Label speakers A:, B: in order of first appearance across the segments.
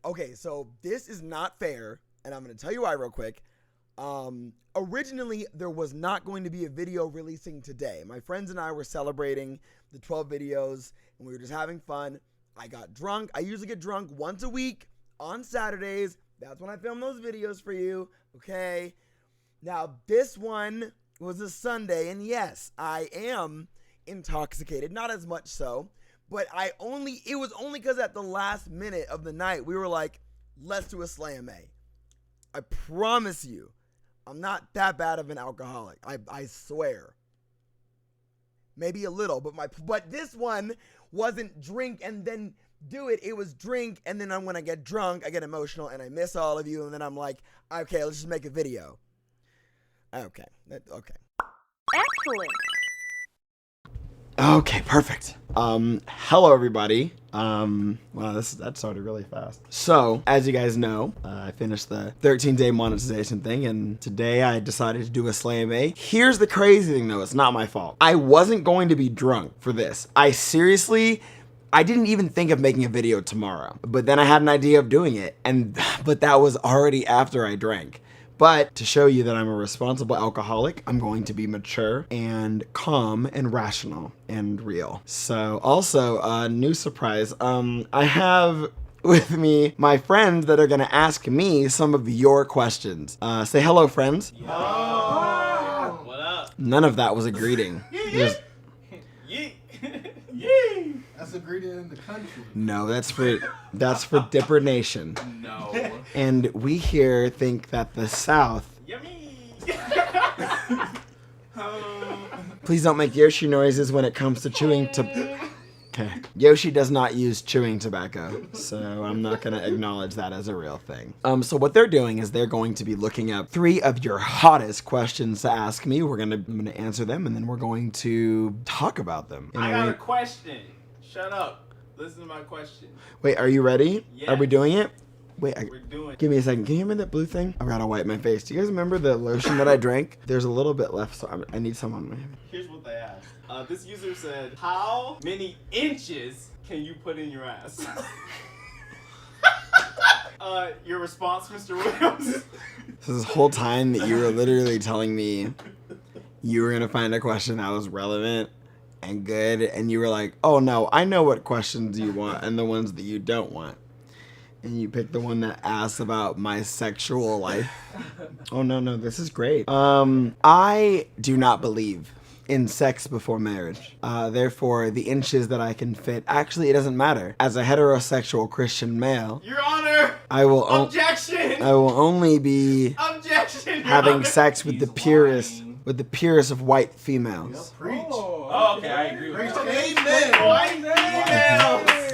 A: Okay, so this is not fair, and I'm going to tell you why real quick. Originally, there was not going to be a video releasing today. My friends and I were celebrating the 12 videos, and we were just having fun. I got drunk. I usually get drunk once a week on Saturdays. That's when I film those videos for you, okay? Now, this one was a Sunday, and yes, I am intoxicated. Not as much so, but it was only because at the last minute of the night, we were like, let's do a Slam A. I promise you, I'm not that bad of an alcoholic. I swear. Maybe a little, but this one wasn't drink and then do it. It was drink, and then when I get drunk, I get emotional, and I miss all of you, and then I'm like, okay, let's just make a video. Okay.
B: Excellent.
A: Okay, perfect. Hello everybody. Wow, that started really fast. So, as you guys know, I finished the 13-day monetization thing, and today I decided to do a Slam A. Here's the crazy thing though, it's not my fault. I wasn't going to be drunk for this. I didn't even think of making a video tomorrow, but then I had an idea of doing it, but that was already after I drank. But to show you that I'm a responsible alcoholic, I'm going to be mature and calm and rational and real. So also, new surprise, I have with me my friends that are gonna ask me some of your questions. Say hello, friends.
C: Yo. What up?
A: None of that was a greeting.
C: Yeet.
D: That's a greeting in the country.
A: No, that's for Dipper Nation.
C: No.
A: And we here think that the South.
C: Yummy.
A: Please don't make Yoshi noises when it comes to chewing Okay. Yoshi does not use chewing tobacco, so I'm not gonna acknowledge that as a real thing. So what they're doing is they're going to be looking up 3 of your hottest questions to ask me. I'm gonna answer them, and then we're going to talk about them.
C: I got a question. Shut up. Listen to my question.
A: Wait, are you ready?
C: Yes.
A: Are we doing it? Wait,
C: We're doing it.
A: Give me a second. Can you hear me that blue thing? I've got to wipe my face. Do you guys remember the lotion that I drank? There's a little bit left, so I need some on my hand.
C: Here's what they asked. This user said, how many inches can you put in your ass? Your response, Mr. Williams?
A: So this whole time that you were literally telling me you were going to find a question that was relevant and good, and you were like, oh no, I know what questions you want and the ones that you don't want. And you picked the one that asks about my sexual life. Oh no, this is great. I do not believe in sex before marriage. Therefore, the inches that I can fit, actually it doesn't matter. As a heterosexual Christian male,
C: Your Honor!
A: I will
C: Objection!
A: I will only be
C: Objection! Your
A: having
C: Honor.
A: sex with the purest of white females.
D: Preach.
C: Oh, okay, I agree with
D: Preach.
C: that.
D: Amen.
C: White females!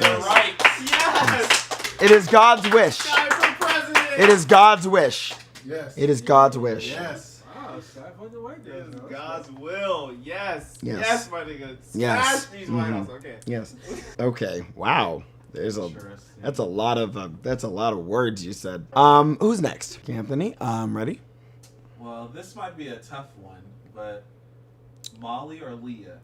A: Yes.
C: Right. Yes!
A: It is God's wish.
C: Time for president!
A: It is God's wish.
D: Yes.
A: It is God's wish.
D: Yes.
E: Wow, Sky for the white girl.
C: It is God's will. Yes.
A: Yes.
C: Yes, my nigga.
A: Yes.
C: Smash these White House. Okay.
A: Yes. Okay. Wow. That's a lot of words you said. Who's next? Anthony. Ready?
E: Well, this might be a tough one, but Molly or Leah?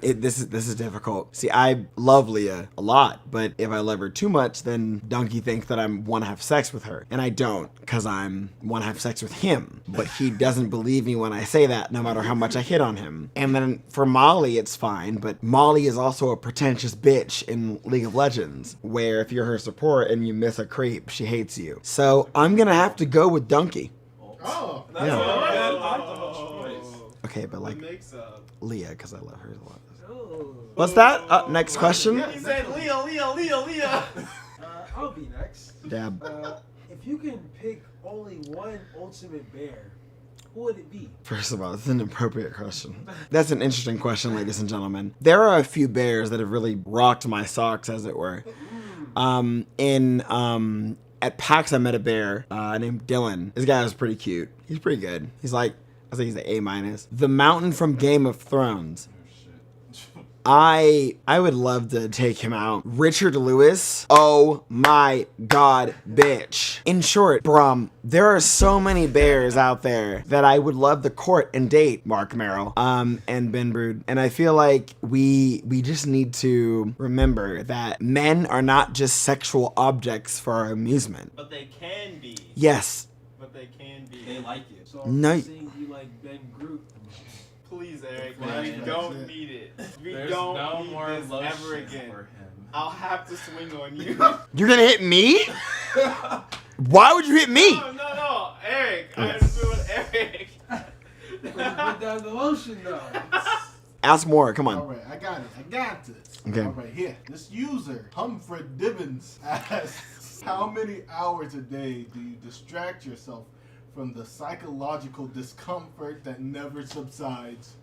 A: This is difficult. See, I love Leah a lot, but if I love her too much, then Donkey thinks that I want to have sex with her, and I don't, because I want to have sex with him. But he doesn't believe me when I say that, no matter how much I hit on him. And then for Molly, it's fine, but Molly is also a pretentious bitch in League of Legends, where if you're her support and you miss a creep, she hates you. So I'm gonna have to go with Donkey.
D: Oh.
E: That's
A: Yeah.
E: a good choice.
A: Okay, but like
C: What makes up?
A: Leah, because I love her a lot.
E: Oh.
A: What's that? Next question.
C: He said Leah.
E: I'll be next.
A: Dab.
E: If you can pick only one ultimate bear, who would it be?
A: First of all, it's an appropriate question. That's an interesting question, ladies and gentlemen. There are a few bears that have really rocked my socks, as it were. At PAX, I met a bear named Dylan. This guy was pretty cute. He's pretty good. He's like, I think he's an A-. The Mountain from Game of Thrones.
E: Oh, shit.
A: I would love to take him out. Richard Lewis. Oh my god, bitch. In short, Brum, there are so many bears out there that I would love to court and date, Mark Merrill, and Ben Brood. And I feel like we just need to remember that men are not just sexual objects for our amusement.
C: But they can be.
A: Yes.
C: But they can be.
E: They like it. So
A: No.
E: I'm saying you like Ben Groot.
C: Please, Eric,
D: Yeah,
C: we
D: that's
C: don't
D: it.
C: need it. We
F: There's
C: don't
F: no
C: need
F: more
C: this
F: lotion
C: ever again.
F: for him.
C: I'll have to swing on you.
A: You're gonna hit me? Why would you hit me?
C: No, Eric. I understood what Eric.
E: Put down the lotion though.
A: Ask more, come
D: All
A: on.
D: right, I got it. I got this.
A: Okay.
D: All right, here. This user, Humphrey Dibbins, asks, how many hours a day do you distract yourself from the psychological discomfort that never subsides?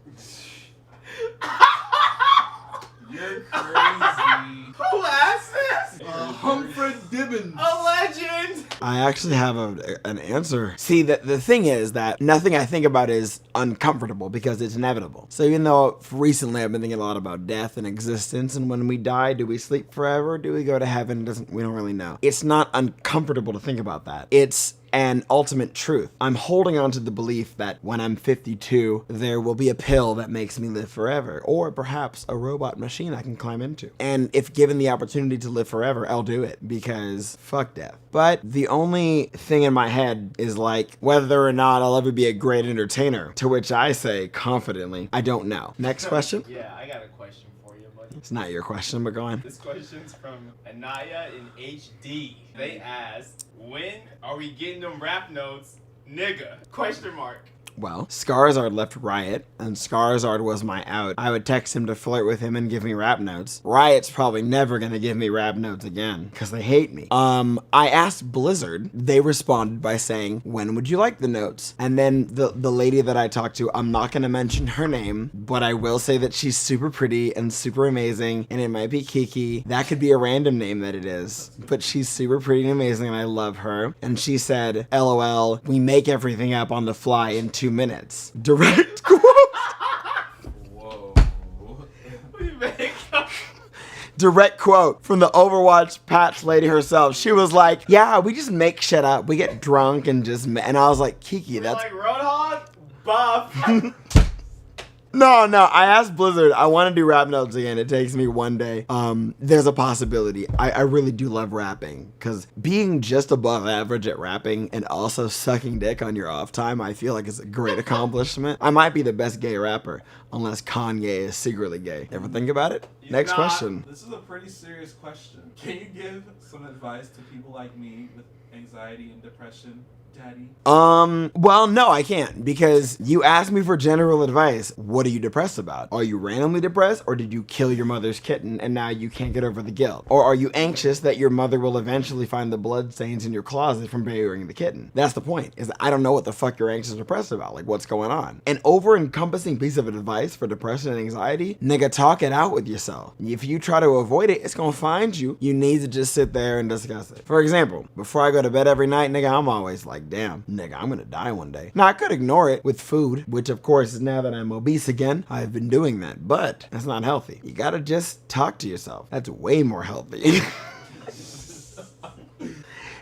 F: You're crazy.
C: Who asked this?
D: Humphrey Dibbins.
C: A legend.
A: I actually have an answer. See, the thing is that nothing I think about is uncomfortable because it's inevitable. So even though recently I've been thinking a lot about death and existence and when we die, do we sleep forever? Do we go to heaven? We don't really know. It's not uncomfortable to think about that. It's an ultimate truth. I'm holding on to the belief that when I'm 52, there will be a pill that makes me live forever, or perhaps a robot machine I can climb into. And if given the opportunity to live forever, I'll do it because fuck death. But the only thing in my head is like whether or not I'll ever be a great entertainer, to which I say confidently, I don't know. Next question.
C: Yeah, I got a question for you, buddy.
A: It's not your question, but go on.
C: This question's from Anaya in HD. They asked, when are we getting them rap notes, nigga? Question mark.
A: Well, Skarsgård left Riot, and Skarsgård was my out. I would text him to flirt with him and give me rap notes. Riot's probably never gonna give me rap notes again, because they hate me. I asked Blizzard. They responded by saying, when would you like the notes? And then the lady that I talked to, I'm not gonna mention her name, but I will say that she's super pretty and super amazing, and it might be Kiki. That could be a random name that it is, but she's super pretty and amazing, and I love her. And she said, LOL, we make everything up on the fly in 2 minutes. Direct quote.
F: Whoa.
C: We make up.
A: Direct quote from the Overwatch patch lady herself. She was like, yeah, we just make shit up. We get drunk and just, and I was like, Kiki, that's...
C: Like Roadhog? Buff.
A: No, I asked Blizzard, I want to do rap notes again. It takes me one day. There's a possibility. I really do love rapping, because being just above average at rapping and also sucking dick on your off time, I feel like it's a great accomplishment. I might be the best gay rapper, unless Kanye is secretly gay. Ever think about it?
C: He's
A: Next
C: not.
A: question.
F: This is a pretty serious question. Can you give some advice to people like me with anxiety and depression, Daddy?
A: Well, no, I can't, because you asked me for general advice. What are you depressed about? Are you randomly depressed, or did you kill your mother's kitten and now you can't get over the guilt? Or are you anxious that your mother will eventually find the blood stains in your closet from burying the kitten? That's the point, is I don't know what the fuck you're anxious or depressed about. Like, what's going on? An over-encompassing piece of advice for depression and anxiety? Nigga, talk it out with yourself. If you try to avoid it, it's gonna find you. You need to just sit there and discuss it. For example, before I go to bed every night, nigga, I'm always like, damn, nigga, I'm gonna die one day. Now, I could ignore it with food, which of course is now that I'm obese again, I've been doing that, but that's not healthy. You gotta just talk to yourself. That's way more healthy.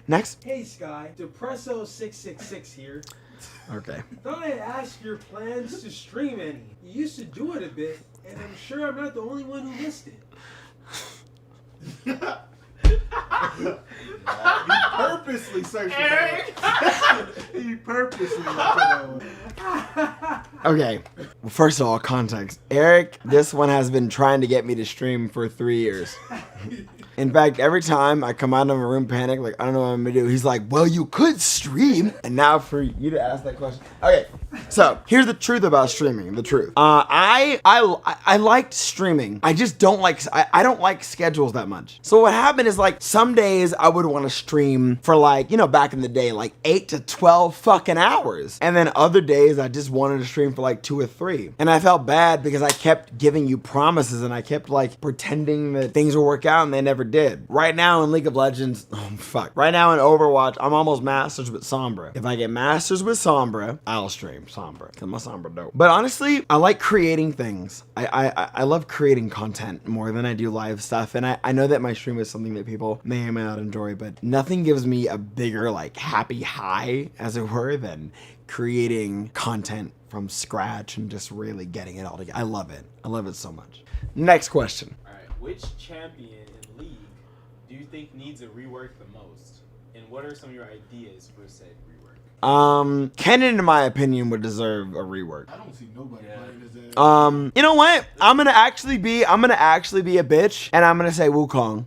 A: Next.
E: Hey Sky, Depresso666 here.
A: Okay.
E: Thought I'd ask your plans to stream any. You used to do it a bit, and I'm sure I'm not the only one who missed it.
D: He purposely searched for that one. He purposely looked for that one.
A: Okay. Well, first of all, context. Eric, this one has been trying to get me to stream for 3 years. In fact, every time I come out of my room panic, like, I don't know what I'm gonna do, he's like, well, you could stream. And now for you to ask that question. Okay, so here's the truth about streaming, the truth. I liked streaming. I just don't like, I don't like schedules that much. So what happened is, like, some days I would want to stream for, like, you know, back in the day, like 8 to 12 fucking hours. And then other days I just wanted to stream for like 2 or 3. And I felt bad because I kept giving you promises and I kept like pretending that things would work out and they never did. Right now in League of Legends, oh fuck. Right now in Overwatch, I'm almost Masters with Sombra. If I get Masters with Sombra, I'll stream. very somber. I'm a somber dope. But honestly, I like creating things. I love creating content more than I do live stuff. And I know that my stream is something that people may or may not enjoy, but nothing gives me a bigger like happy high, as it were, than creating content from scratch and just really getting it all together. I love it. I love it so much. Next question.
C: All right, which champion in League do you think needs a rework the most? And what are some of your ideas for said rework?
A: Kennen, in my opinion, would deserve a rework.
D: I don't see nobody playing his ass.
A: You know what? I'm gonna actually be a bitch, and I'm gonna say Wukong.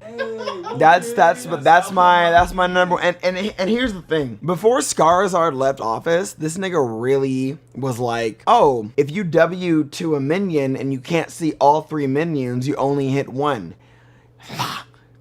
A: That's my number. And here's the thing. Before Skarzard left office, this nigga really was like, oh, if you W to a minion and you can't see all 3 minions, you only hit 1.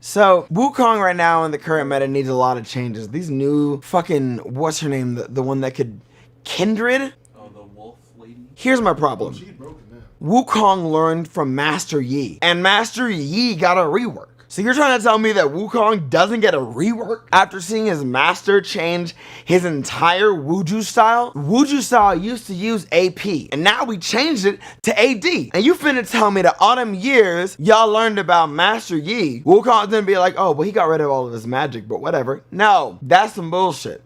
A: So, Wukong right now in the current meta needs a lot of changes. These new fucking, what's her name? The one that could, Kindred?
F: Oh, the wolf lady?
A: Here's my problem.
D: She's broken now.
A: Wukong learned from Master Yi, and Master Yi got a rework. So you're trying to tell me that Wukong doesn't get a rework after seeing his master change his entire Wuju style? Wuju style used to use AP, and now we changed it to AD. And you finna tell me that all them years y'all learned about Master Yi, Wukong didn't be like, oh, well, he got rid of all of his magic, but whatever. No, that's some bullshit.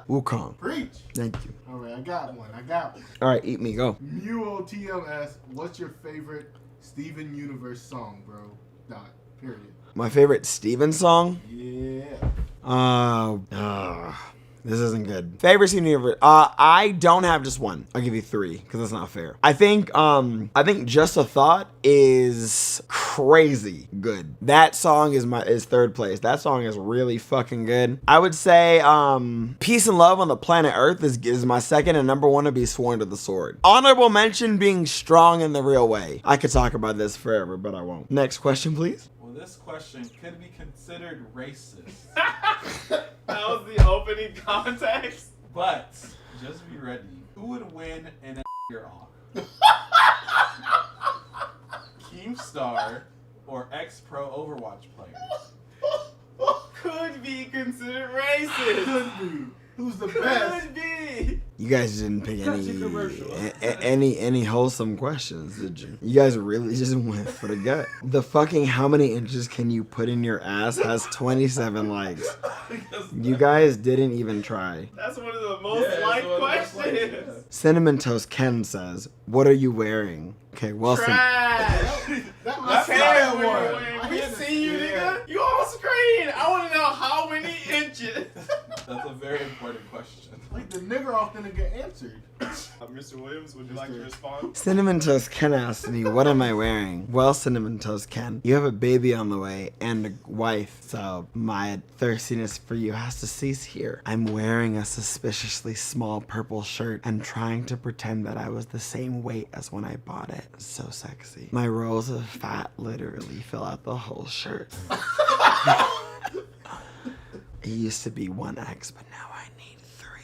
A: Wukong.
D: Preach.
A: Thank you.
D: All right, I got one.
A: All right, eat me, go.
D: MuoTMS, what's your favorite Steven Universe song, bro? Dot. Period.
A: My favorite Steven song?
D: Yeah.
A: This isn't good. Favorite Steven Universe? I don't have just one. I'll give you 3 because that's not fair. I think Just a Thought is crazy good. That song is third place. That song is really fucking good. I would say Peace and Love on the Planet Earth is my second, and number 1 would be Sworn to the Sword. Honorable mention being Strong in the Real Way. I could talk about this forever, but I won't. Next question, please.
F: Well, this question could be considered racist.
C: That was the opening context.
F: But just be ready. Who would win in a off? Keemstar or ex-pro Overwatch player?
C: Could be considered racist.
D: Could be. Who's the best?
C: Could be.
A: You guys didn't pick
E: Such a commercial.
A: any wholesome questions, did you? You guys really just went for the gut. The fucking how many inches can you put in your ass has 27 likes. You guys didn't even try.
C: That's one of the most liked questions.
A: Cinnamon Toast Ken says, "What are you wearing?" Okay, well,
C: Trash.
D: That
C: I
D: was
C: care
D: sad
C: what
D: one.
C: you're wearing.
D: I
C: We
D: had to
C: see you,
D: say
C: nigga. You on screen. I want to know how many inches.
F: That's a very important question.
D: Like the nigger off didn't get answered.
C: Mr. Williams, would you like to respond?
A: Cinnamon Toast Ken asked me, "What am I wearing?" Well, Cinnamon Toast Ken, you have a baby on the way and a wife, so my thirstiness for you has to cease here. I'm wearing a suspiciously small purple shirt and trying to pretend that I was the same weight as when I bought it. So sexy. My rolls of fat literally fill out the whole shirt. It used to be 1X, but now I need 3.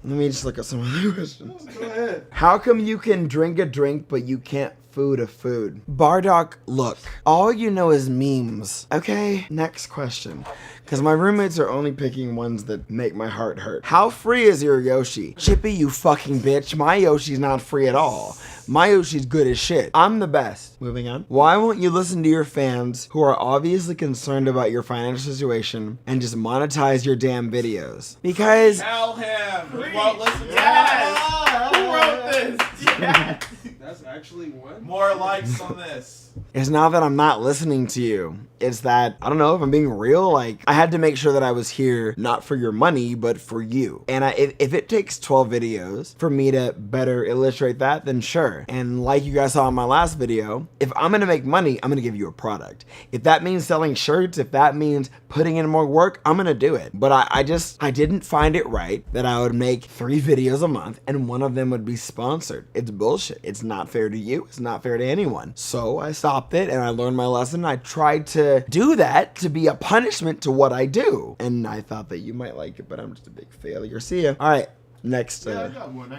A: Let me just look at some other questions.
D: Go ahead.
A: How come you can drink a drink, but you can't food a food? Bardock, look, all you know is memes. Okay, next question. Because my roommates are only picking ones that make my heart hurt. How free is your Yoshi? Chippy, you fucking bitch. My Yoshi's not free at all. My Yoshi's good as shit. I'm the best. Moving on. Why won't you listen to your fans who are obviously concerned about your financial situation and just monetize your damn videos? Because
F: Tell him.
C: Please.
F: Well, listen to
C: Yes. Who wrote this? Yes.
E: That's actually one.
F: More likes on this.
A: it's not that I'm not listening to you. It's that, I don't know if I'm being real, like, I had to make sure that I was here not for your money, but for you. And if it takes 12 videos for me to better illustrate that, then sure. And like you guys saw in my last video, if I'm gonna make money, I'm gonna give you a product. If that means selling shirts, if that means putting in more work, I'm gonna do it. But I didn't find it right that I would make 3 videos a month and one of them would be sponsored. It's bullshit. It's not fair to you. It's not fair to anyone. So I stopped it and I learned my lesson. I tried to do that to be a punishment to what I do. And I thought that you might like it, but I'm just a big failure. See ya. All right, next.
D: Yeah, I got one.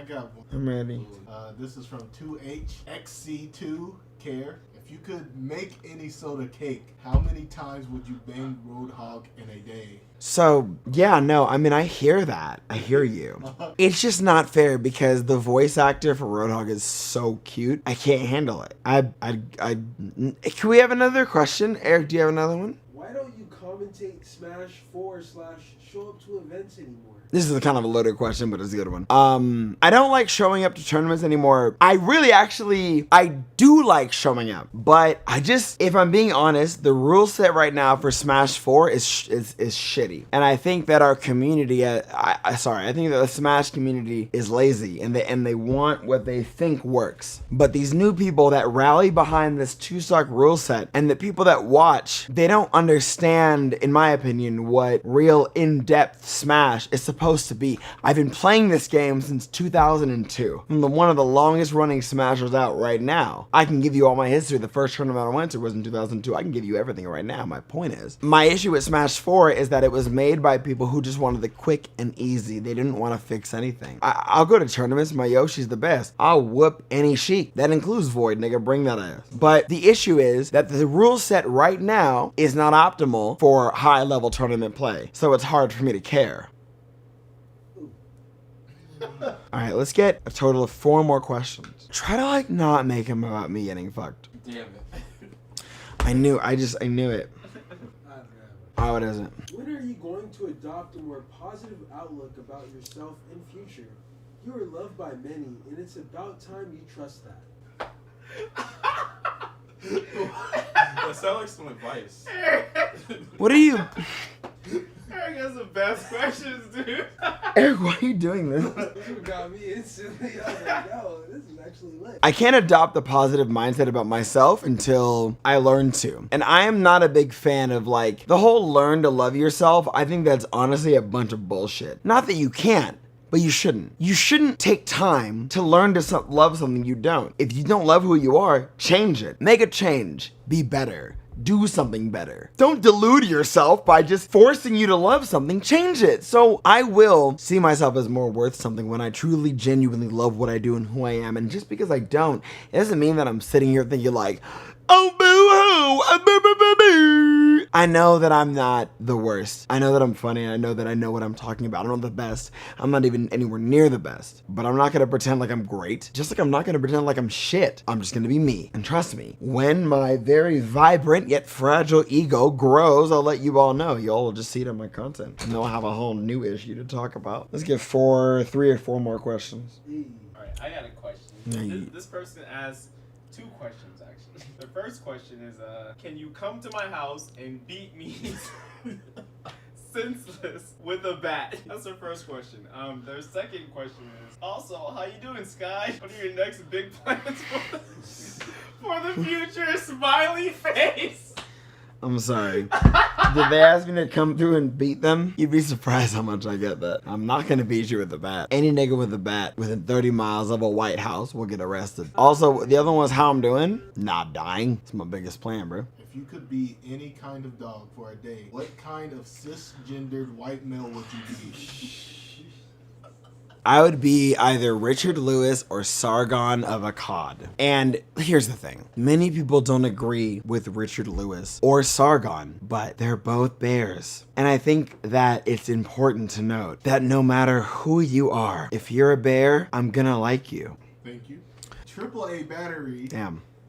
A: I'm ready.
D: This is from 2HXC2 Care. If If you could make any soda cake, how many times would you bang Roadhog in a day?
A: So, yeah, no, I mean, I hear that. I hear you. It's just not fair because the voice actor for Roadhog is so cute. I can't handle it. Can we have another question? Eric, do you have another one?
E: Why don't you commentate Smash 4 / show up to events anymore?
A: This is kind of a loaded question, but it's a good one. I don't like showing up to tournaments anymore. I do like showing up, but if I'm being honest, the rule set right now for Smash 4 is shitty. And I think that our community, I think that the Smash community is lazy and they want what they think works. But these new people that rally behind this 2-suck rule set and the people that watch, they don't understand, in my opinion, what real in-depth Smash is supposed to be. I've been playing this game since 2002. I'm one of the longest running Smashers out right now. I can give you all my history. The first tournament I went to was in 2002. I can give you everything right now. My point is, my issue with Smash 4 is that it was made by people who just wanted the quick and easy. They didn't want to fix anything. I'll go to tournaments. My Yoshi's the best. I'll whoop any Sheik. That includes Void, nigga. Bring that ass. But the issue is that the rule set right now is not optimal for high level tournament play. So it's hard for me to care. Alright, let's get a total of 4 more questions. Try to not make them about me getting fucked.
F: Damn it.
A: I knew it. Oh, it isn't.
E: When are you going to adopt a more positive outlook about yourself and future? You are loved by many, and it's about time you trust that.
F: That sounds like some advice.
A: What are you...
C: Eric has the best questions, dude.
A: Eric, why are you doing this?
E: This one got me instantly. I was like, yo, this is actually lit.
A: I can't adopt the positive mindset about myself until I learn to. And I am not a big fan of the whole learn to love yourself. I think that's honestly a bunch of bullshit. Not that you can't, but you shouldn't. You shouldn't take time to learn to love something you don't. If you don't love who you are, change it. Make a change. Be better. Do something better. Don't delude yourself by just forcing you to love something. Change it. So I will see myself as more worth something when I truly, genuinely love what I do and who I am. And just because I don't, it doesn't mean that I'm sitting here thinking oh, boo-hoo. I know that I'm not the worst. I know that I'm funny. I know that I know what I'm talking about. I'm not the best. I'm not even anywhere near the best. But I'm not going to pretend like I'm great. Just like I'm not going to pretend like I'm shit. I'm just going to be me. And trust me, when my very vibrant yet fragile ego grows, I'll let you all know. Y'all will just see it in my content. And they'll have a whole new issue to talk about. Let's get 3 or 4 more questions.
C: Alright, I got a question. This person asked 2 questions, actually. The first question is, can you come to my house and beat me senseless with a bat? That's her first question. Their second question is, also, how you doing, Sky? What are your next big plans for the future? Smiley face!
A: I'm sorry. Did they ask me to come through and beat them? You'd be surprised how much I get that. I'm not gonna beat you with a bat. Any nigga with a bat within 30 miles of a White House will get arrested. Also, the other one was how I'm doing. Not dying. It's my biggest plan, bro.
D: If you could be any kind of dog for a day, what kind of cisgendered white male would you be?
A: I would be either Richard Lewis or Sargon of Akkad. And here's the thing. Many people don't agree with Richard Lewis or Sargon, but they're both bears. And I think that it's important to note that no matter who you are, if you're a bear, I'm gonna like you.
D: Thank you. AAA Battery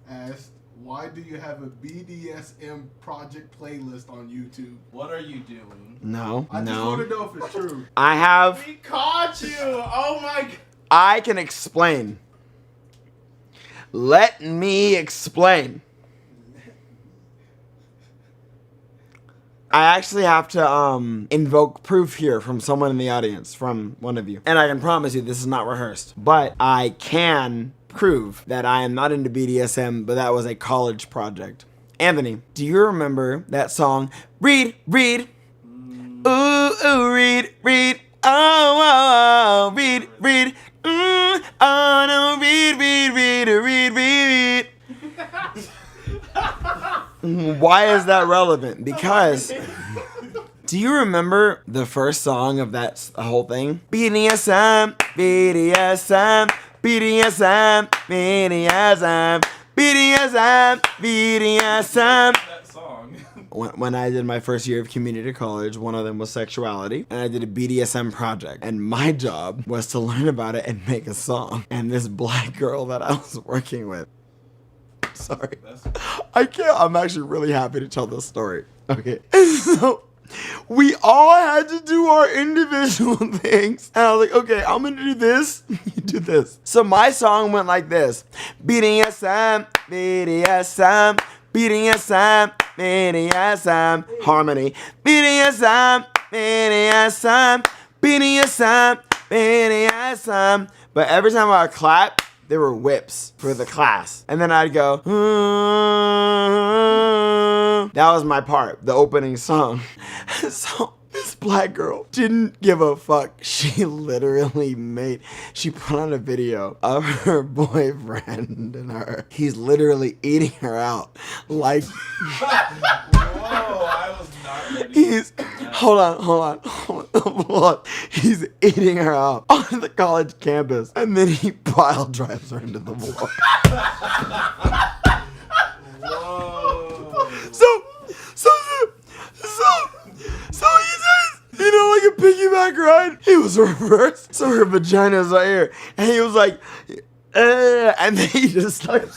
D: asked, why do you have a BDSM project playlist on YouTube?
F: What are you doing?
A: No.
D: I just want to know if it's true.
A: I have...
C: We caught you! Oh my god!
A: I can explain. Let me explain. I actually have to invoke proof here from someone in the audience, from one of you. And I can promise you this is not rehearsed. But I can prove that I am not into BDSM, but that was a college project. Anthony, do you remember that song, Read, Read? Ooh, ooh, read, read. Oh, oh, oh, read, read. Oh, no, read, read, read, read, read, read. Why is that relevant? Because... Do you remember the first song of that whole thing? BDSM, BDSM, BDSM, BDSM, BDSM, BDSM.
F: That song.
A: When I did my first year of community college, one of them was sexuality, and I did a BDSM project. And my job was to learn about it and make a song. And this black girl that I was working with, sorry, I can't, I'm actually really happy to tell this story. Okay, so we all had to do our individual things. And I was like, okay, I'm gonna do this, you do this. So my song went like this. BDSM, BDSM, BDSM, BDSM, harmony. BDSM, BDSM, BDSM, BDSM. But every time I would clap, there were whips for the class. And then I'd go, that was my part, the opening song. So this black girl didn't give a fuck. She literally she put on a video of her boyfriend and her. He's literally eating her out. Like,
F: Whoa, I was not ready.
A: hold on. He's eating her out on the college campus. And then he pile drives her into the wall.
F: Whoa.
A: So he says, you know, like a piggyback ride. He was reversed, so her vagina is right here, and he was like, and then he just started.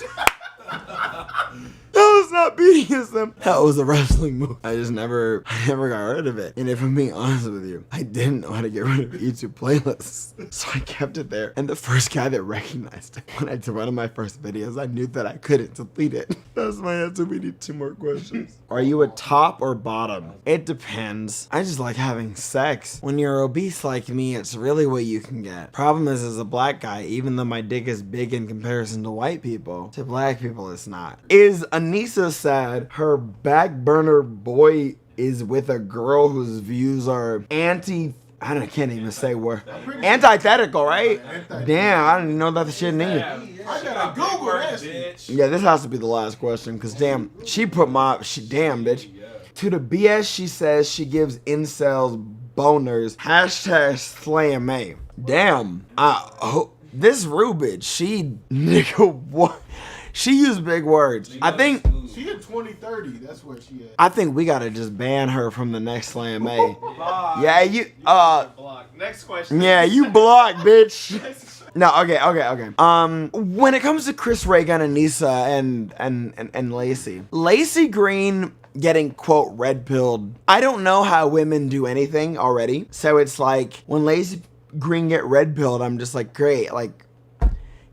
A: That was not BDSM. That was a wrestling move. I never got rid of it. And if I'm being honest with you, I didn't know how to get rid of YouTube playlists. So I kept it there. And the first guy that recognized it, when I did one of my first videos, I knew that I couldn't delete it. That's my answer. We need 2 more questions. Are you a top or bottom? It depends. I just like having sex. When you're obese like me, it's really what you can get. Problem is, as a black guy, even though my dick is big in comparison to white people, to black people it's not. Is Anissa said her back burner boy is with a girl whose views are I can't even say word. Antithetical, right? Damn, I didn't even know that the shit needed.
D: I gotta Google that shit.
A: Yeah, this has to be the last question, because damn, she put damn, bitch. To the BS she says she gives incels boners. # slam A. Damn. This Rubid, nigga, what? She used big words. I think
D: she hit 2030. That's where she at.
A: I think we gotta just ban her from the next Slam A.
C: Block.
A: Yeah, you
C: Block. Next question.
A: yeah, you blocked, bitch. No, okay. When it comes to Chris Ray Gun, Anissa, and Lacey Green getting quote red pilled. I don't know how women do anything already. So it's like when Lacey Green get red pilled, I'm just like, great, like,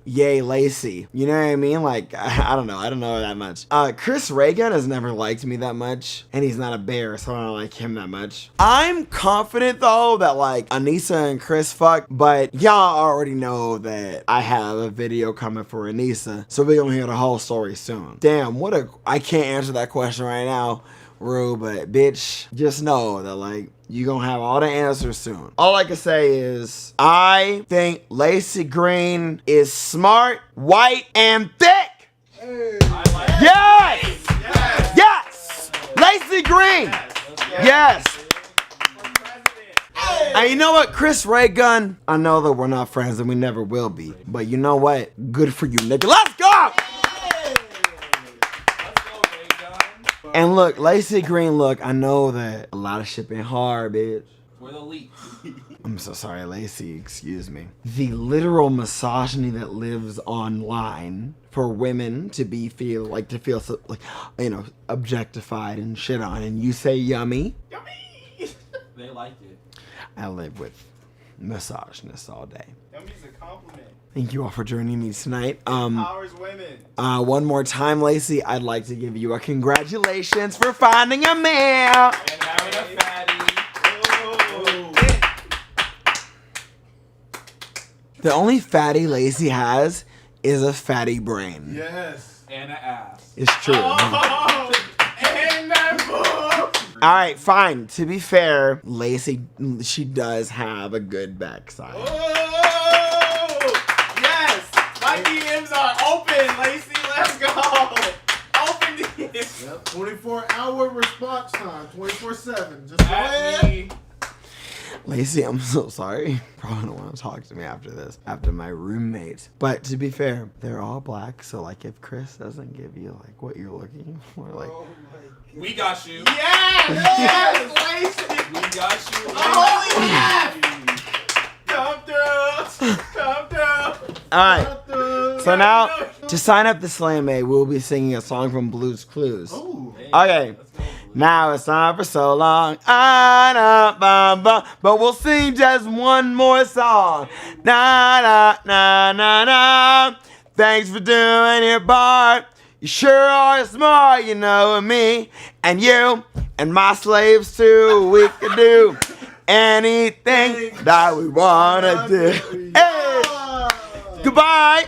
A: yay Lacey. You know what I mean? Like, I don't know that much. Chris Reagan has never liked me that much, and he's not a bear, so I don't like him that much. I'm confident though that like Anissa and Chris fuck, but y'all already know that I have a video coming for Anissa, so we're gonna hear the whole story soon. Damn, I can't answer that question right now, Rue, but bitch, just know that like, you gonna have all the answers soon. All I can say is, I think Lacey Green is smart, white, and thick.
D: Hey.
A: Yes! Yes! Lacey Green! Yes! And you know what, Chris Ray Gun? I know that we're not friends and we never will be, but you know what? Good for you, nigga. Let's go! And look, Lacey Green, look, I know that a lot of shit been hard, bitch.
F: We're the leaks.
A: I'm so sorry, Lacey, excuse me. The literal misogyny that lives online for women to feel so, like, you know, objectified and shit on, and you say yummy.
C: Yummy!
F: They like it.
A: I live with misogynists all day.
C: Yummy's a compliment.
A: Thank you all for joining me tonight.
C: Empowers women.
A: One more time, Lacey, I'd like to give you a congratulations for finding a man.
F: And having a fatty.
C: Oh.
A: The only fatty Lacey has is a fatty brain.
D: Yes.
F: And an ass.
A: It's true.
C: Oh, and that book.
A: All right, fine. To be fair, Lacey, she does have a good backside.
C: Oh, yes. My DMs are open, Lacey. Let's go. Open DMs.
D: Yep. 24-hour response time. 24/7. Just go
F: At
D: ahead.
F: me.
A: Lacey, I'm so sorry. Probably don't want to talk to me after this, after my roommate. But to be fair, they're all black, so like if Chris doesn't give you like what you're looking for, like
E: Oh my god.
F: We got you.
C: Yes! Yes, Lacey!
F: We got you.
C: Holy yes! Come through! Come through!
A: alright. So now to sign up the Slam A, we'll be singing a song from Blue's Clues.
D: Ooh.
A: Okay.
F: Let's go.
A: Now it's not for so long, but we'll sing just one more song. Na na na na na. Thanks for doing your part. You sure are smart, you know me and you and my slaves too. We can do anything that we wanna do. Hey, goodbye.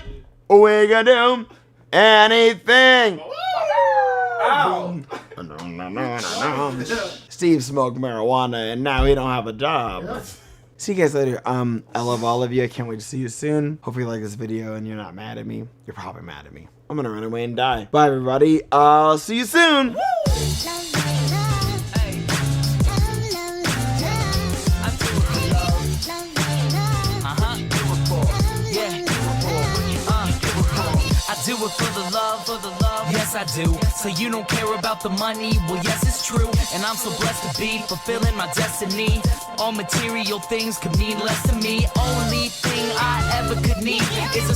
A: We can do anything.
F: Ow.
A: Steve smoked marijuana and now he don't have a job. See you guys later. I love all of you. I can't wait to see you soon. Hope you like this video and you're not mad at me. You're probably mad at me. I'm gonna run away and die. Bye everybody. I'll see you soon.
G: I do it for the love, yes I do. So you don't care about the money, well yes it's true. And I'm so blessed to be fulfilling my destiny. All material things could mean less to me. Only thing I ever could need is a